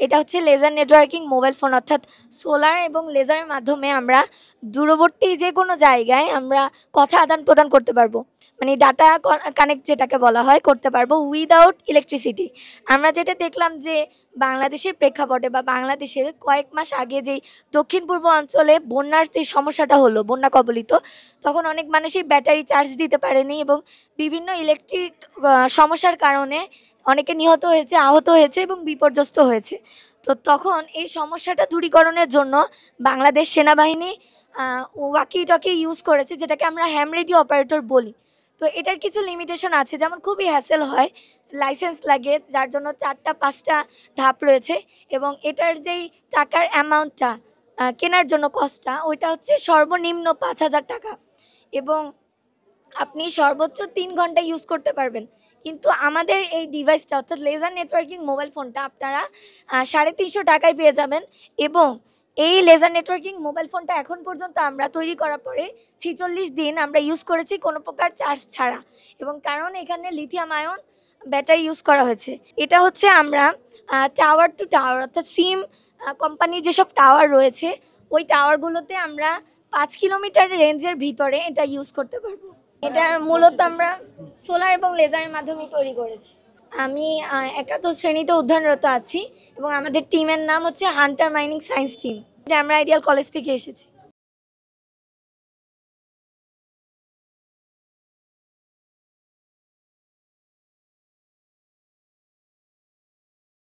এটা হচ্ছে laser networking mobile phone, অর্থাৎ সোলার এবং লেজারের মাধ্যমে আমরা দূরবর্তী যে কোনো জায়গায় আমরা কথা আদান প্রদান করতে পারবো, মানে ডাটা কানেক্ট যেটাকে বলা হয় করতে পারবো উইদাউট ইলেকট্রিসিটি। আমরা যেটা দেখলাম যে বাংলাদেশের প্রেক্ষাপটে বা বাংলাদেশের কয়েক মাস আগে যেই দক্ষিণ পূর্ব অঞ্চলে বন্যার যে সমস্যাটা হলো, বন্যা কবলিত, তখন অনেক মানুষই ব্যাটারি চার্জ দিতে পারেনি এবং বিভিন্ন ইলেকট্রিক সমস্যার কারণে অনেকে নিহত হয়েছে, আহত হয়েছে এবং বিপর্যস্ত হয়েছে। তো তখন এই সমস্যাটা দূরীকরণের জন্য বাংলাদেশ সেনাবাহিনী ওয়াকি টকি ইউজ করেছে, যেটাকে আমরা হ্যাম রেডিও অপারেটর বলি। তো এটার কিছু লিমিটেশন আছে, যেমন খুবই হ্যাসেল হয়, লাইসেন্স লাগে, যার জন্য 4-5টা ধাপ রয়েছে, এবং এটার যেই টাকার অ্যামাউন্টটা কেনার জন্য কস্টটা, ওইটা হচ্ছে সর্বনিম্ন 5,000 টাকা, এবং আপনি সর্বোচ্চ 3 ঘন্টা ইউজ করতে পারবেন। কিন্তু আমাদের এই ডিভাইসটা অর্থাৎ লেজার নেটওয়ার্কিং মোবাইল ফোনটা আপনারা 350 টাকায় পেয়ে যাবেন। এবং এই লেজার নেটওয়ার্কিং মোবাইল ফোনটা এখন পর্যন্ত আমরা তৈরি করার পরে 46 দিন আমরা ইউজ করেছি কোনো প্রকার চার্জ ছাড়া, এবং কারণ এখানে লিথিয়াম আয়ন ব্যাটারি ইউজ করা হয়েছে। এটা হচ্ছে আমরা টাওয়ার টু টাওয়ার অর্থাৎ সিম কোম্পানির যেসব টাওয়ার রয়েছে ওই টাওয়ারগুলোতে আমরা 5 কিলোমিটার রেঞ্জের ভিতরে এটা ইউজ করতে পারবো। এটা মূলত আমরা সোলার এবং লেজারের মাধ্যমে তৈরি করেছি। আমি একাদশ শ্রেণীতে অধ্যয়নরত আছি এবং আমাদের টিমের নাম হচ্ছে হান্টার মাইনিং সায়েন্স টিম। এটা আমরা আইডিয়াল কলেজ থেকে এসেছি।